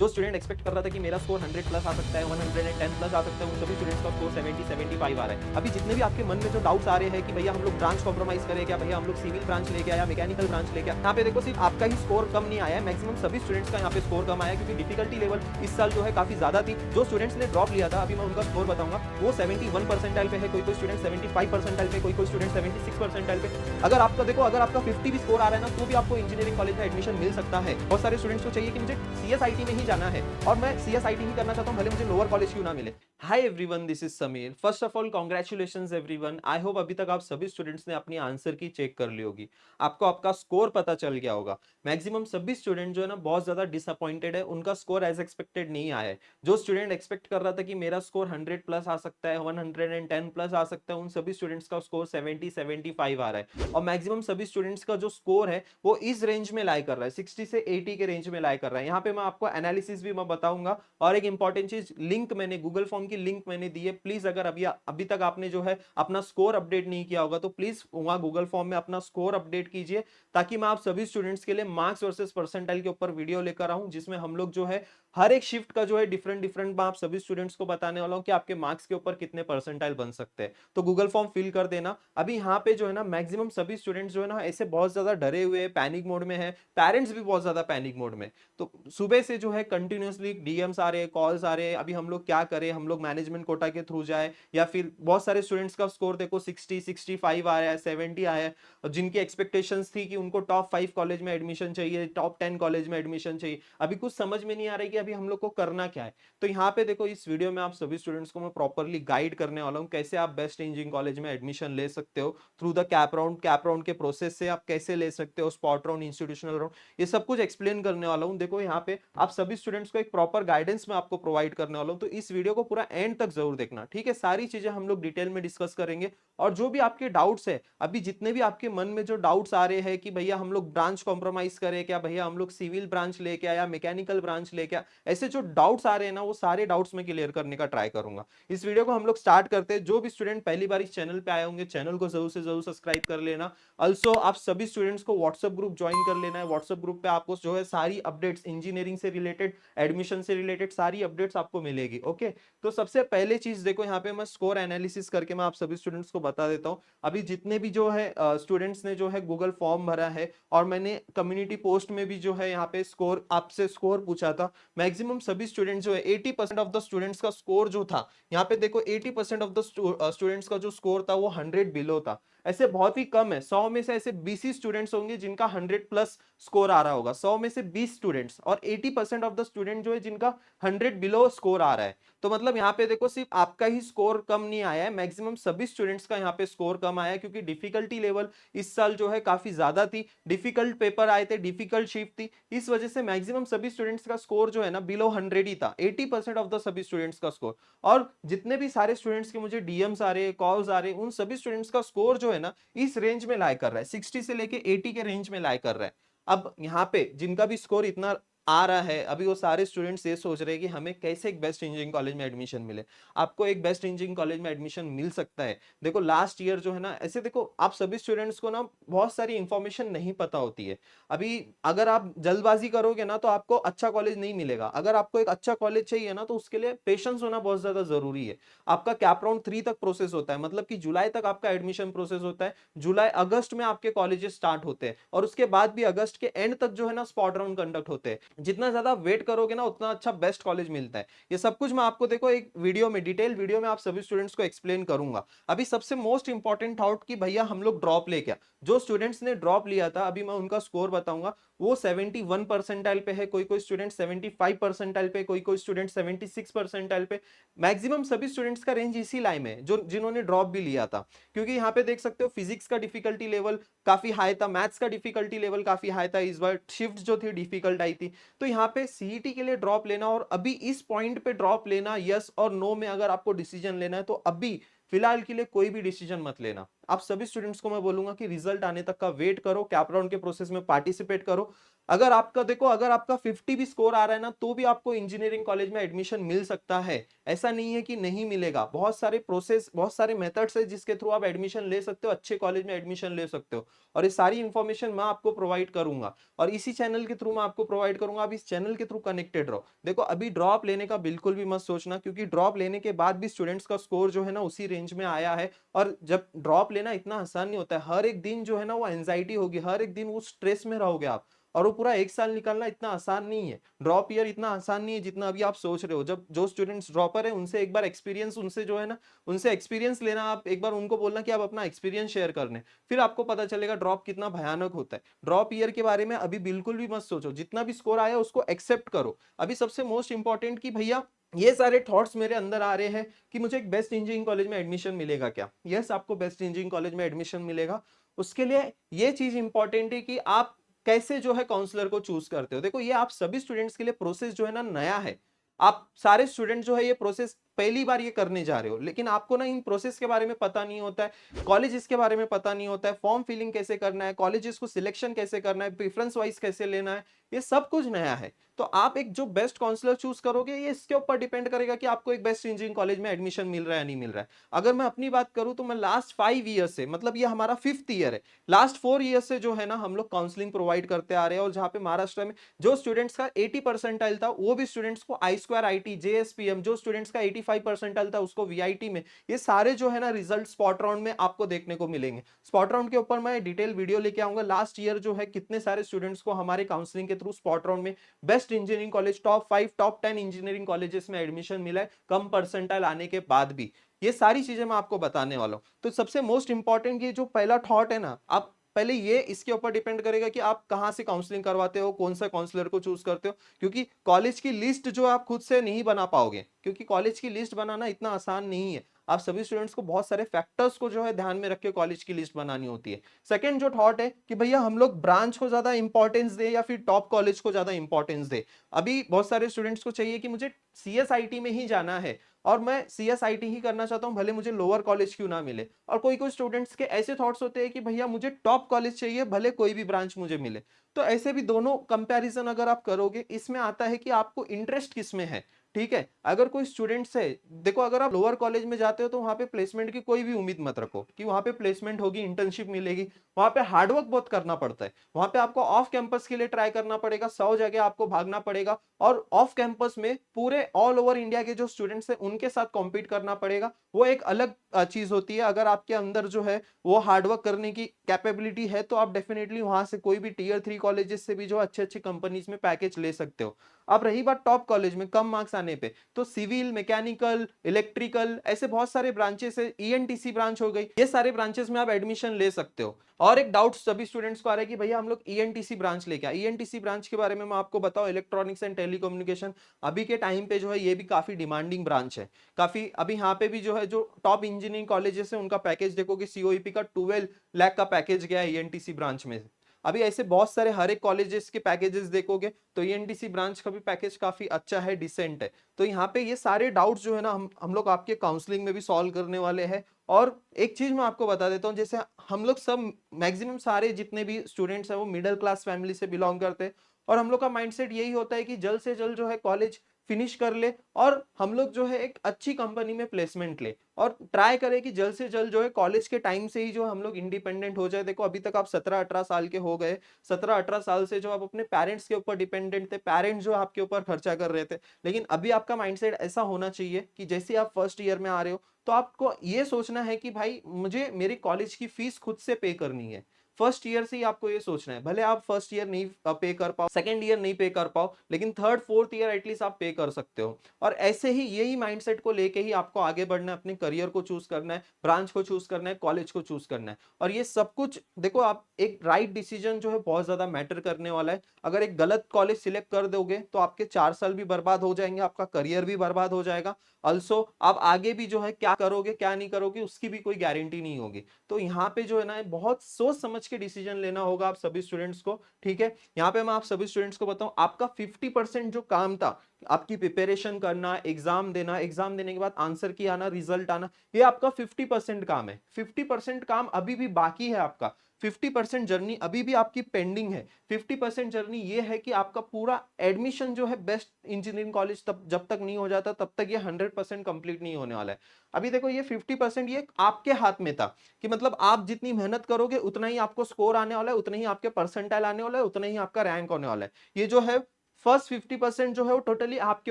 जो student expect कर रहा था कि मेरा स्कोर 100 प्लस आ सकता है, 110 प्लस आ सकता है, उन सभी स्टूडेंट्स का स्कोर 70 75 आ रहा है। अभी जितने भी आपके मन में जो डाउट्स आ रहे हैं कि भैया हम लोग ब्रांच कॉम्प्रोमाइज करें क्या, भैया हम लोग सिविल ब्रांच लेके आया, मैकेनिकल ब्रांच लेके आया, यहाँ पे देखो सिर्फ आपका ही स्कोर कम नहीं आया है, मैक्सिमम सभी स्टूडेंट्स का यहाँ पे स्कोर कम आया, क्योंकि डिफिकल्टी लेवल इस साल जो है काफी ज्यादा थी। जो स्टूडेंट्स ने ड्रॉप लिया था, अभी मैं उनका स्कोर बताऊंगा, वो 71 परसेंटाइल पे है, कोई स्टूडेंट 75 परसेंटाइल पे, कोई स्टूडेंट 76 परसेंटाइल पे। अगर आपका देखो, अगर आपका 50 भी स्कोर आ रहा है ना, तो भी आपको इंजीनियरिंग कॉलेज में एडमिशन मिल सकता है। बहुत सारे स्टूडेंट्स को चाहिए कि मुझे सीएसआईटी में ही जाना है और मैं सीएसआईटी ही करना चाहता हूं, भले मुझे लोअर कॉलेज क्यों ना मिले। Hi everyone, this is Sameer. First of all congratulations everyone. I hope अभी तक आप सभी स्टूडेंट्स ने अपनी आंसर की चेक कर ली होगी, आपको आपका स्कोर पता चल गया होगा। मैक्सिमम सभी स्टूडेंट जो है ना बहुत ज्यादा डिसअपॉइंटेड है, उनका स्कोर एज एक्सपेक्टेड नहीं आया है। जो स्टूडेंट एक्सपेक्ट कर रहा था कि मेरा स्कोर 100 प्लस आ सकता है, 110 प्लस आ सकता है, उन सभी स्टूडेंट्स का स्कोर 70 75 आ रहा है। और मैक्सिमम सभी स्टूडेंट्स का जो स्कोर है वो इस रेंज में लाई कर रहा है, 60 से 80 के रेंज में लाई कर रहा है। यहाँ पे मैं आपको एनालिसिस भी मैं बताऊंगा। और एक इंपॉर्टेंट चीज, लिंक मैंने गूगल फॉर्म की लिंक मैंने दी है, प्लीज अगर अभी अभी तक आपने जो है अपना स्कोर अपडेट नहीं किया होगा तो प्लीज वहां गूगल फॉर्म में अपना स्कोर अपडेट कीजिए, ताकि मैं आप सभी स्टूडेंट्स के लिए मार्क्स वर्सेस परसेंटाइल के ऊपर वीडियो लेकर आऊं, जिसमें हम लोग जो है हर एक शिफ्ट का जो है डिफरेंट डिफरेंट मैं आप सभी स्टूडेंट्स को बताने वाला हूं कि आपके मार्क्स के ऊपर कितने परसेंटाइल बन सकते हैं। तो गूगल फॉर्म फिल कर देना। अभी यहाँ पे जो है ना मैक्सिमम सभी स्टूडेंट्स जो है ना ऐसे बहुत ज्यादा डरे हुए हैं, पैनिक मोड में है, पेरेंट्स भी बहुत ज्यादा पैनिक मोड में। तो सुबह से जो है कंटिन्यूअसली डीएम्स आ रहे हैं, कॉल्स आ रहे हैं, अभी हम लोग क्या करें, हम लोग मैनेजमेंट कोटा के थ्रू जाए या फिर बहुत सारे स्टूडेंट्स का स्कोर देखो 60 65 आया है, 70 आया है, और जिनकी एक्सपेक्टेशंस थी कि उनको टॉप 5 कॉलेज में एडमिशन चाहिए, टॉप 10 कॉलेज में एडमिशन चाहिए, अभी कुछ समझ में नहीं आ रहा है कि अभी हम लोग को करना क्या है। तो यहाँ पे देखो इस वीडियो में आप सभी स्टूडेंट्स को मैं प्रॉपरली गाइड करने वाला हूँ, कैसे आप बेस्ट इंजीनियरिंग कॉलेज में एडमिशन ले सकते हो थ्रू द कैप राउंड के प्रोसेस से, आप कैसे ले सकते हो, स्पॉट राउंड, इंस्टीट्यूशनल राउंड, ये सब कुछ एक्सप्लेन करने वाला हूँ। देखो यहाँ पे आप सभी स्टूडेंट्स को एक प्रॉपर गाइडेंस में आपको प्रोवाइड करने वाला हूँ, तो इस वीडियो को पूरा एंड तक जरूर देखना, ठीक है। सारी चीजें हम लोग डिटेल में डिस्कस करेंगे। और जो भी आपके डाउट्स है, अभी जितने भी आपके मन में जो डाउट्स आ रहे हैं कि भैया हम लोग ब्रांच कॉम्प्रोमाइज करें क्या, भैया हम लोग सिविल ब्रांच लेके आया, मैकेनिकल ब्रांच लेके आया, ऐसे जो डाउट्स आ रहे हैं ना, वो सारे डाउट्स में क्लियर करने का ट्राई करूंगा। इस वीडियो को हम लोग स्टार्ट करते हैं। जो भी स्टूडेंट पहली बार इस चैनल पे आए होंगे, चैनल को जरूर से जरूर सब्सक्राइब कर लेना। ऑल्सो आप सभी स्टूडेंट्स को व्हाट्सएप ग्रुप ज्वाइन कर लेना है। व्हाट्सएप ग्रुप पे आपको जो है सारी अपडेट्स इंजीनियरिंग से रिलेटेड, एडमिशन से रिलेटेड सारी अपडेट्स आपको मिलेगी, ओके। तो सबसे पहले चीज देखो, यहाँ पे मैं स्कोर एनालिसिस करके मैं आप सभी स्टूडेंट्स को बता देता हूँ। अभी जितने भी जो है स्टूडेंट्स ने जो है गूगल फॉर्म भरा है, और मैंने कम्युनिटी पोस्ट में भी जो है यहाँ पे स्कोर, आपसे स्कोर पूछा था, मैक्सिमम सभी स्टूडेंट्स जो है 80% ऑफ द स्टूडेंट्स का स्कोर जो था, यहाँ पे देखो 80% ऑफ द स्टूडेंट्स का जो स्कोर था वो 100 बिलो था। ऐसे बहुत ही कम है, 100 में से ऐसे 20 ही स्टूडेंट्स होंगे जिनका 100 प्लस स्कोर आ रहा होगा, 100 में से 20 स्टूडेंट्स, और 80% ऑफ द स्टूडेंट जो है जिनका 100 बिलो स्कोर आ रहा है। तो मतलब यहाँ पे देखो सिर्फ आपका ही स्कोर कम नहीं आया है, मैक्सिमम सभी स्टूडेंट्स का यहाँ पे स्कोर कम आया है, क्योंकि डिफिकल्टी लेवल इस साल जो है काफी ज्यादा थी, डिफिकल्ट पेपर आए थे, डिफिकल्ट शिफ्ट थी, इस वजह से मैक्सिमम सभी स्टूडेंट्स का स्कोर जो है ना बिलो 100 ही था, 80% ऑफ द सभी स्टूडेंट्स का स्कोर। और जितने भी सारे स्टूडेंट्स के मुझे डीएम्स आ रहे हैं, कॉल्स आ रहे हैं, उन सभी स्टूडेंट्स का स्कोर जो है ना इस रेंज में लाई कर रहा है, 60 से लेके 80 के रेंज में लाई कर रहा है। अब यहाँ पे जिनका भी स्कोर इतना आ रहा है, अभी वो सारे स्टूडेंट्स ये सोच रहे हैं कि हमें कैसे एक बेस्ट इंजीनियरिंग कॉलेज में एडमिशन मिले। आपको एक बेस्ट इंजीनियरिंग कॉलेज में एडमिशन मिल सकता है। देखो लास्ट ईयर जो है ना, ऐसे देखो आप सभी स्टूडेंट्स को ना बहुत सारी इंफॉर्मेशन नहीं पता होती है। अभी अगर आप जल्दबाजी करोगे ना तो आपको अच्छा कॉलेज नहीं मिलेगा। अगर आपको एक अच्छा कॉलेज चाहिए ना, तो उसके लिए पेशेंस होना बहुत ज्यादा जरूरी है। आपका कैप राउंड 3 तक प्रोसेस होता है, मतलब कि जुलाई तक आपका एडमिशन प्रोसेस होता है, जुलाई अगस्त में आपके कॉलेजेस स्टार्ट होते हैं, और उसके बाद भी अगस्त के एंड तक जो है ना स्पॉट राउंड कंडक्ट होते हैं। जितना ज्यादा वेट करोगे ना उतना अच्छा बेस्ट कॉलेज मिलता है। ये सब कुछ मैं आपको देखो एक वीडियो में, डिटेल वीडियो में आप सभी स्टूडेंट्स को एक्सप्लेन करूंगा। अभी सबसे मोस्ट इंपॉर्टेंट थाउट कि भैया हम लोग ड्रॉप ले क्या, जो स्टूडेंट्स ने ड्रॉप लिया था अभी मैं उनका स्कोर बताऊंगा, वो 71 परसेंटाइल पे है, कोई स्टूडेंट 75 परसेंटाइल पे, कोई स्टूडेंट 76 परसेंटाइल पे। मैक्सिमम सभी स्टूडेंट्स का रेंज इसी लाइन में जो जिन्होंने ड्रॉप भी लिया था, क्योंकि यहाँ पे देख सकते हो फिजिक्स का डिफिकल्टी लेवल काफी हाई था, मैथ्स का डिफिकल्टी लेवल काफी हाई था, इस बार शिफ्ट जो थी डिफिकल्ट आई थी। तो यहाँ पे सीईटी के लिए ड्रॉप लेना और अभी इस पॉइंट पे ड्रॉप लेना, यस और नो में अगर आपको डिसीजन लेना है, तो अभी फिलहाल के लिए कोई भी डिसीजन मत लेना। आप सभी स्टूडेंट्स को मैं बोलूंगा कि रिजल्ट आने तक का वेट करो, कैप राउंड के प्रोसेस में पार्टिसिपेट करो। अगर आपका देखो, अगर आपका 50 भी स्कोर आ रहा है ना, तो भी आपको इंजीनियरिंग कॉलेज में एडमिशन मिल सकता है। ऐसा नहीं है कि नहीं मिलेगा। बहुत सारे प्रोसेस, बहुत सारे मेथड्स है जिसके थ्रू आप एडमिशन ले सकते हो, अच्छे कॉलेज में एडमिशन ले सकते हो। और ये सारी इंफॉर्मेशन मैं आपको प्रोवाइड करूंगा, और इसी चैनल के थ्रू मैं आपको प्रोवाइड करूंगा। आप इस चैनल के थ्रू कनेक्टेड रहो। देखो, अभी ड्रॉप लेने का बिल्कुल भी मत सोचना, क्योंकि ड्रॉप लेने के बाद भी स्टूडेंट्स का स्कोर जो है ना उसी रेंज में आया है। और जब ड्रॉप लेना इतना आसान नहीं होता है, हर एक दिन जो है ना वो एंजाइटी होगी, हर एक दिन वो स्ट्रेस में रहोगे आप। और वो पूरा एक साल निकालना इतना आसान नहीं है। ड्रॉप ईयर इतना आसान नहीं है जितना अभी आप सोच रहे हो। जब जो स्टूडेंट्स ड्रॉपर है उनसे एक बार एक्सपीरियंस, उनसे जो है ना, उनसे एक्सपीरियंस लेना। आप एक बार उनको बोलना कि आप अपना एक्सपीरियंस शेयर करने, फिर आपको पता चलेगा ड्रॉप कितना भयानक होता है। ड्रॉप ईयर के बारे में अभी बिल्कुल भी मत सोचो। जितना भी स्कोर आया उसको एक्सेप्ट करो। अभी सबसे मोस्ट इंपॉर्टेंट कि भैया ये सारे थॉट्स मेरे अंदर आ रहे हैं कि मुझे एक बेस्ट इंजीनियरिंग कॉलेज में एडमिशन मिलेगा क्या। यस, आपको बेस्ट इंजीनियरिंग कॉलेज में एडमिशन मिलेगा। उसके लिए ये चीज इंपॉर्टेंट है कि आप कैसे जो है काउंसलर को चूज करते हो। देखो, ये आप सभी स्टूडेंट्स के लिए प्रोसेस जो है ना नया है। आप सारे स्टूडेंट जो है ये प्रोसेस पहली बार ये करने जा रहे हो, लेकिन आपको ना इन प्रोसेस के बारे में पता नहीं होता है, कॉलेजेस के बारे में पता नहीं होता है, फॉर्म फिलिंग कैसे करना है, कॉलेजेस को सिलेक्शन कैसे करना है, प्रेफरेंस वाइज कैसे लेना है, ये सब कुछ नया है। तो आप एक जो बेस्ट काउंसलर चूज करोगे, ये इसके ऊपर डिपेंड करेगा कि आपको एक बेस्ट इंजीनियरिंग कॉलेज में एडमिशन मिल रहा है नहीं मिल रहा है। अगर मैं अपनी बात करूं तो मैं लास्ट 5 ईयर से, मतलब ये हमारा 5th ईयर है, लास्ट 4 ईयर से जो है ना हम लोग काउंसलिंग प्रोवाइड करते आ रहे हैं। और जहां पे महाराष्ट्र में जो स्टूडेंट्स का 80 परसेंटाइल था, वो भी स्टूडेंट्स को आई स्क्वायर आईटी जेएसपीएम, जो स्टूडेंट्स का 85 परसेंटाइल था उसको वीआईटी में, ये सारे जो है ना रिजल्ट स्पॉट राउंड में आपको देखने को मिलेंगे। स्पॉट राउंड के ऊपर मैं डिटेल वीडियो लेके आऊंगा। लास्ट ईयर जो है कितने सारे स्टूडेंट्स को हमारे काउंसलिंग के थ्रू स्पॉट राउंड में best engineering college, top 5 top 10 engineering colleges में एडमिशन मिला है, कम परसेंटाइल आने के बाद भी। ये सारी चीजें मैं आपको बताने वाला हूं। तो सबसे मोस्ट इंपॉर्टेंट ये जो पहला थॉट है ना, आप पहले ये इसके ऊपर डिपेंड करेगा कि आप कहां से काउंसलिंग करवाते हो, कौन सा काउंसलर को चूज करते हो। क्योंकि कॉलेज की लिस्ट जो आप खुद से नहीं बना पाओगे, क्योंकि कॉलेज की लिस्ट बनाना इतना आसान नहीं है। आप सभी स्टूडेंट्स को बहुत सारे फैक्टर्स को जो है ध्यान में रख के कॉलेज की लिस्ट बनानी होती है। सेकंड जो थॉट है कि भैया हम लोग ब्रांच को ज्यादा इंपॉर्टेंस दे या फिर टॉप कॉलेज को ज्यादा इंपॉर्टेंस दे। अभी बहुत सारे स्टूडेंट्स को चाहिए कि मुझे सीएसआईटी में ही जाना है, और मैं सीएसआईटी ही करना चाहता हूं, भले मुझे लोअर कॉलेज क्यों ना मिले। और कोई कोई स्टूडेंट्स के ऐसे थॉट्स होते हैं कि भैया मुझे टॉप कॉलेज चाहिए, भले कोई भी ब्रांच मुझे मिले। तो ऐसे भी दोनों कंपैरिजन अगर आप करोगे, इसमें आता है कि आपको इंटरेस्ट किस में है। ठीक है, अगर कोई स्टूडेंट्स है, देखो अगर आप लोअर कॉलेज में जाते हो तो वहां पे प्लेसमेंट की कोई भी उम्मीद मत रखो कि वहां पे प्लेसमेंट होगी, इंटर्नशिप मिलेगी। वहां पे हार्डवर्क बहुत करना पड़ता है। वहां पे आपको ऑफ कैंपस के लिए ट्राई करना पड़ेगा, 100 जगह आपको भागना पड़ेगा। और ऑफ कैंपस में पूरे ऑल ओवर इंडिया के जो स्टूडेंट्स हैं उनके साथ कॉम्पीट करना पड़ेगा। वो एक अलग चीज होती है। अगर आपके अंदर जो है वो हार्डवर्क करने की कैपेबिलिटी है, तो आप डेफिनेटली वहां से कोई भी टीयर 3 कॉलेजेस से भी जो अच्छे अच्छे कंपनीज में पैकेज ले सकते हो। अब रही बात टॉप कॉलेज में कम मार्क्स आने पे, तो सिविल, मैकेनिकल, इलेक्ट्रिकल, ऐसे बहुत सारे ब्रांचेस है, ईएनटीसी ब्रांच हो गई, ये सारे ब्रांचेस में आप एडमिशन ले सकते हो। और एक डाउट सभी स्टूडेंट्स को आ रहा है कि भैया हम लोग ईएनटीसी ब्रांच लेके आए। ईएनटीसी ब्रांच के बारे में मैं आपको बताऊं, इलेक्ट्रॉनिक्स एंड टेलीकम्युनिकेशन, अभी के टाइम पे जो है ये भी काफी डिमांडिंग ब्रांच है। काफी अभी यहाँ पे भी जो है जो टॉप इंजीनियरिंग कॉलेजेस है उनका पैकेज देखोगे, सीओईपी का 12 लाख का पैकेज गया है ईएनटीसी ब्रांच में। अभी ऐसे बहुत सारे हर एक कॉलेजेस के पैकेजेस देखोगे तो ईएनटीसी ब्रांच का भी पैकेज काफी अच्छा है, डिसेंट है। तो यहाँ पे ये सारे डाउट्स जो है ना हम लोग आपके काउंसलिंग में भी सॉल्व करने वाले हैं। और एक चीज मैं आपको बता देता हूँ, जैसे हम लोग सब मैक्सिमम सारे जितने भी स्टूडेंट्स हैं वो मिडिल क्लास फैमिली से बिलोंग करते हैं। और हम लोग का माइंडसेट यही होता है कि जल्द से जल्द जो है कॉलेज फिनिश कर ले, और हम लोग जो है एक अच्छी कंपनी में प्लेसमेंट ले, और ट्राई करें कि जल्द से जल्द जो है कॉलेज के टाइम से ही जो हम लोग इंडिपेंडेंट हो जाए। देखो अभी तक आप 17-18 साल के हो गए, 17-18 साल से जो आप अपने पेरेंट्स के ऊपर डिपेंडेंट थे, पेरेंट्स जो आपके ऊपर खर्चा कर रहे थे। लेकिन अभी आपका माइंडसेट ऐसा होना चाहिए कि जैसे आप फर्स्ट ईयर में आ रहे हो तो आपको ये सोचना है कि भाई मुझे मेरी कॉलेज की फीस खुद से पे करनी है। फर्स्ट ईयर से ही आपको ये सोचना है। भले आप फर्स्ट ईयर नहीं पे कर पाओ, सेकंड ईयर नहीं पे कर पाओ, लेकिन थर्ड फोर्थ ईयर एटलीस्ट आप पे कर सकते हो। और ऐसे ही यही माइंडसेट को लेके ही आपको आगे बढ़ना है, अपने करियर को चूज करना है, ब्रांच को चूज करना है, कॉलेज को चूज करना है। और ये सब कुछ देखो, आप एक राइट डिसीजन जो है बहुत ज्यादा मैटर करने वाला है। अगर एक गलत कॉलेज सिलेक्ट कर दोगे तो आपके 4 साल भी बर्बाद हो जाएंगे, आपका करियर भी बर्बाद हो जाएगा। ऑल्सो आप आगे भी जो है क्या करोगे क्या नहीं करोगे उसकी भी कोई गारंटी नहीं होगी। तो यहाँ पे जो है ना बहुत सोच समझ के डिसीजन लेना होगा आप सभी स्टूडेंट्स को। ठीक है, यहाँ पे मैं आप सभी स्टूडेंट्स को बताऊं, आपका 50% जो काम था, आपकी प्रिपरेशन करना, एग्जाम देना, एग्जाम देने के बाद आंसर की आना, रिजल्ट आना, ये आपका 50% काम है। 50% काम अभी भी बाकी है आपका। 50% जर्नी अभी भी आपकी पेंडिंग है। 50% जर्नी ये है कि आपका पूरा एडमिशन जो है बेस्ट इंजीनियरिंग कॉलेज तब जब तक नहीं हो जाता तब तक ये 100% कंप्लीट नहीं होने वाला है। अभी देखो ये 50% ये आपके हाथ में था कि मतलब आप जितनी मेहनत करोगे उतना ही आपको स्कोर आने वाला है, उतने ही आपके परसेंटाइल आने वाला है, उतना ही आपका रैंक होने वाला है। ये जो है फर्स्ट 50% जो है वो टोटली आपके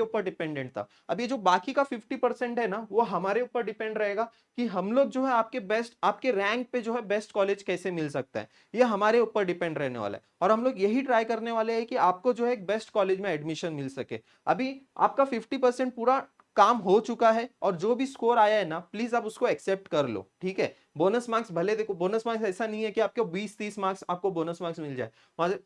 ऊपर डिपेंडेंट था। अब ये जो बाकी का 50% है ना वो हमारे ऊपर डिपेंड रहेगा कि हम लोग जो है आपके बेस्ट आपके रैंक पे जो है बेस्ट कॉलेज कैसे मिल सकता है, ये हमारे ऊपर डिपेंड रहने वाला है। और हम लोग यही ट्राई करने वाले हैं कि आपको जो है एक बेस्ट कॉलेज में एडमिशन मिल सके। अभी आपका 50% पूरा काम हो चुका है और जो भी स्कोर आया है ना प्लीज आप उसको एक्सेप्ट कर लो, ठीक है। बोनस मार्क्स भले देखो, बोनस मार्क्स ऐसा नहीं है कि आपको 20-30 मार्क्स आपको बोनस मार्क्स मिल जाए,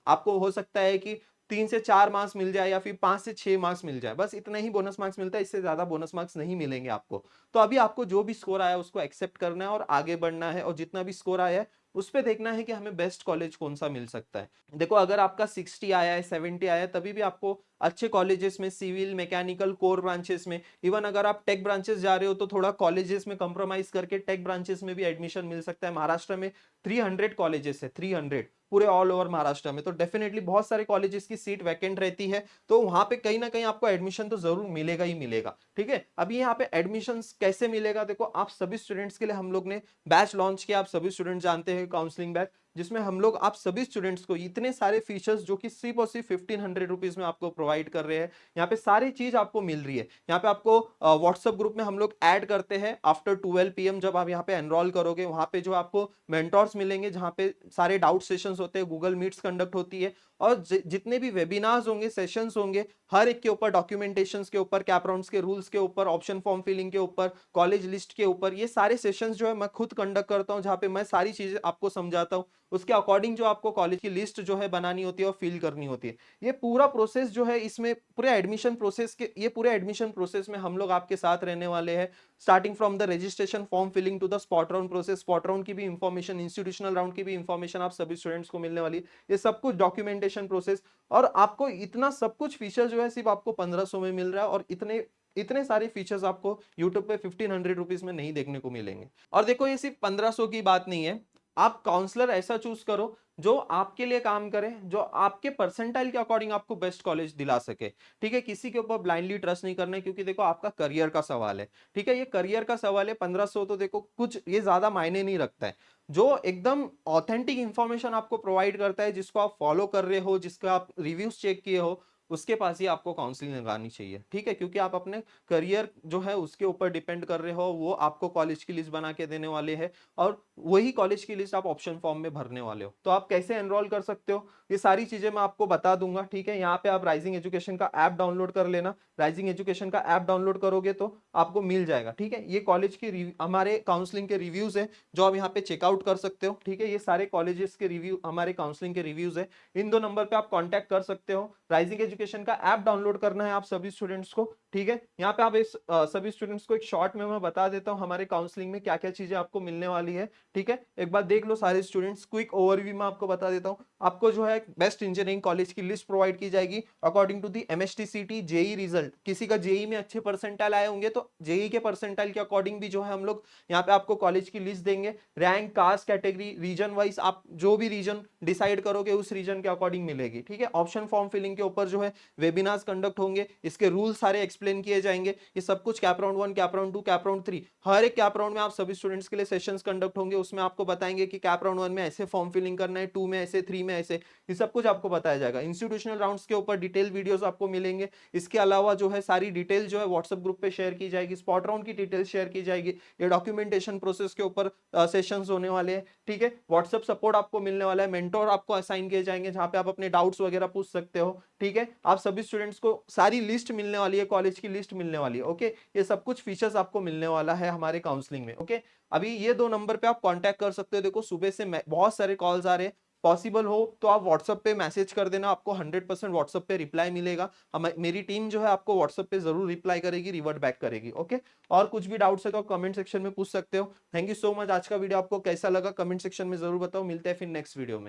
आपको हो सकता है कि 3 से 4 मार्क्स मिल जाए या फिर 5 से 6 मार्क्स मिल जाए, बस इतना ही बोनस मार्क्स मिलता है, इससे ज्यादा बोनस मार्क्स नहीं मिलेंगे आपको। तो अभी आपको जो भी स्कोर आया है उसको एक्सेप्ट करना है और आगे बढ़ना है, और जितना भी स्कोर आया है उस पे देखना है कि हमें बेस्ट कॉलेज कौन सा मिल सकता है। देखो अगर आपका 60 आया है, 70 आया है, तभी भी आपको अच्छे कॉलेजेस में, सिविल, मैकेनिकल, कोर ब्रांचेस में, इवन अगर आप टेक ब्रांचेस जा रहे हो तो थोड़ा कॉलेजेस में कंप्रोमाइज करके टेक ब्रांचेस में भी एडमिशन मिल सकता है। महाराष्ट्र में 300 कॉलेजेस है, 300 पूरे ऑल ओवर महाराष्ट्र में, तो डेफिनेटली बहुत सारे कॉलेजेस की सीट वैकेंट रहती है, तो वहां पे कहीं ना कहीं आपको एडमिशन तो जरूर मिलेगा ही मिलेगा, ठीक है। अभी यहाँ पे एडमिशन कैसे मिलेगा, देखो आप सभी स्टूडेंट्स के लिए हम लोग ने बैच लॉन्च किया, आप सभी स्टूडेंट जानते हैं, काउंसलिंग बैच, जिसमें हम लोग आप सभी स्टूडेंट्स को इतने सारे फीचर्स जो कि सिर्फ और सिर्फ 1500 रुपीज में आपको प्रोवाइड कर रहे हैं। यहाँ पे सारी चीज आपको मिल रही है। यहाँ पे आपको व्हाट्सएप ग्रुप में हम लोग ऐड करते हैं आफ्टर 12 PM, जब आप यहाँ पे एनरोल करोगे वहां पे जो आपको मेंटोर्स मिलेंगे जहाँ पे सारे डाउट सेशंस होते हैं, गूगल मीट्स कंडक्ट होती है, और जितने भी वेबिनार्स होंगे, सेशंस होंगे, हर एक के ऊपर, डॉक्यूमेंटेशंस के ऊपर, कैप राउंड्स के रूल्स के ऊपर, ऑप्शन फॉर्म फिलिंग के ऊपर, कॉलेज लिस्ट के ऊपर, ये सारे सेशंस जो है मैं खुद कंडक्ट करता हूँ, जहाँ पे मैं सारी चीजें आपको समझाता हूँ। उसके अकॉर्डिंग जो आपको कॉलेज की लिस्ट जो है बनानी होती है और फिल करनी होती है। ये पूरा प्रोसेस जो है, इसमें पूरे एडमिशन प्रोसेस के, ये पूरे एडमिशन प्रोसेस में हम लोग आपके साथ रहने वाले हैं, starting from the registration form filling to the spot round process. Spot round की भी इंफॉर्मेशन, इंस्टीट्यूशनल राउंड की भी इंफॉर्मेशन आप सभी स्टूडेंट्स को मिलने वाली है, ये सब कुछ डॉक्यूमेंटेशन प्रोसेस। और आपको इतना सब कुछ फीचर जो है सिर्फ आपको 1500 में मिल रहा है, और इतने इतने सारे फीचर्स आपको YouTube पे 1500 रुपीज में नहीं देखने को मिलेंगे। और देखो ये सिर्फ 1500 की बात नहीं है, आप काउंसलर ऐसा चूज करो जो आपके लिए काम करे, जो आपके परसेंटाइल के अकॉर्डिंग आपको बेस्ट कॉलेज दिला सके, ठीक है। किसी के ऊपर ब्लाइंडली ट्रस्ट नहीं करना है, क्योंकि देखो आपका करियर का सवाल है, ठीक है। ये करियर का सवाल है, 1500 तो देखो कुछ ये ज्यादा मायने नहीं रखता है। जो एकदम ऑथेंटिक इंफॉर्मेशन आपको प्रोवाइड करता है, जिसको आप फॉलो कर रहे हो, जिसका आप रिव्यूज चेक किए हो, उसके पास ही आपको काउंसलिंग लगानी चाहिए, ठीक है। क्योंकि आप अपने करियर जो है उसके ऊपर डिपेंड कर रहे हो, वो आपको कॉलेज की लिस्ट बना के देने वाले हैं, और वही कॉलेज की लिस्ट आप ऑप्शन फॉर्म में भरने वाले हो। तो आप कैसे एनरोल कर सकते हो, ये सारी चीजें मैं आपको बता दूंगा, ठीक है। यहाँ पे आप राइजिंग एजुकेशन का ऐप डाउनलोड कर लेना, राइजिंग एजुकेशन का ऐप डाउनलोड करोगे तो आपको मिल जाएगा, ठीक है। ये कॉलेज की हमारे काउंसलिंग के रिव्यूज है जो आप यहाँ पे चेकआउट कर सकते हो, ठीक है। ये सारे कॉलेजेस के रिव्यू, हमारे काउंसलिंग के रिव्यूज है, इन 2 नंबर पे आप कांटेक्ट कर सकते हो। राइजिंग एजुकेशन का ऐप डाउनलोड करना है आप सभी स्टूडेंट्स को, ठीक है। यहाँ पे आप इस सभी स्टूडेंट्स को एक शॉर्ट में मैं बता देता हूँ हमारे काउंसलिंग में क्या क्या चीजें आपको मिलने वाली है, ठीक है। एक बार देख लो सारे स्टूडेंट्स, क्विक ओवरव्यू में आपको बता देता हूँ। आपको जो है बेस्ट इंजीनियरिंग कॉलेज की लिस्ट प्रोवाइड की जाएगी according to the MSTCT JEE result. किसी का जेई में अच्छे परसेंटाइल आए होंगे तो जेई के परसेंटाइल के अकॉर्डिंग भी जो है हम लोग यहाँ पे आपको कॉलेज की लिस्ट देंगे। Rank, caste, category, region wise आप जो भी रीजन डिसाइड करोगे उस रीजन के अकॉर्डिंग मिलेगी, ठीक है। ऑप्शन फॉर्म फिलिंग के ऊपर जो है वेबिनार्स कंडक्ट होंगे, इसके रूल सारे एक्सप्लेन किए जाएंगे। ये सब कुछ cap round 1, cap round 2, cap round 3, हर एक कैप राउंड में आप सभी स्टूडेंट्स के लिए सेशंस कंडक्ट होंगे। उसमें आपको बताएंगे कि कैप राउंड 1 में ऐसे फॉर्म फिलिंग करना है, 2 में ऐसे, 3 में ऐसे, ये सब कुछ आपको बताया जाएगा। इंस्टीट्यूशनल राउंड्स के ऊपर डिटेल वीडियोस आपको मिलेंगे। इसके अलावा जो है सारी डिटेल जो है व्हाट्सएप ग्रुप पे शेयर की जाएगी, स्पॉट राउंड की डिटेल शेयर की जाएगी, ये डॉक्यूमेंटेशन प्रोसेस के ऊपर सेशंस होने वाले हैं, ठीक है। व्हाट्सएप सपोर्ट आपको मिलने वाला है, मेंटोर आपको असाइन किए जाएंगे जहां पे आप अपने डाउट्स वगैरह पूछ सकते हो, ठीक है। आप सभी स्टूडेंट्स को सारी लिस्ट मिलने वाली है, कॉलेज की लिस्ट मिलने वाली है, ओके। ये सब कुछ फीचर्स आपको मिलने वाला है हमारे काउंसलिंग में, ओके। अभी ये 2 नंबर पे आप कांटेक्ट कर सकते हो। देखो सुबह से बहुत सारे कॉल्स आ रहे हैं, पॉसिबल हो तो आप व्हाट्सएप पे मैसेज कर देना, आपको 100% व्हाट्सएप पे रिप्लाई मिलेगा। मेरी टीम जो है आपको व्हाट्सएप पे जरूर रिप्लाई करेगी, रिवर्ट बैक करेगी, ओके। और कुछ भी डाउट्स है तो कमेंट सेक्शन में पूछ सकते हो। Thank you so much. आज का वीडियो आपको कैसा लगा कमेंट सेक्शन में जरूर बताओ। मिलते हैं फिर नेक्स्ट वीडियो में।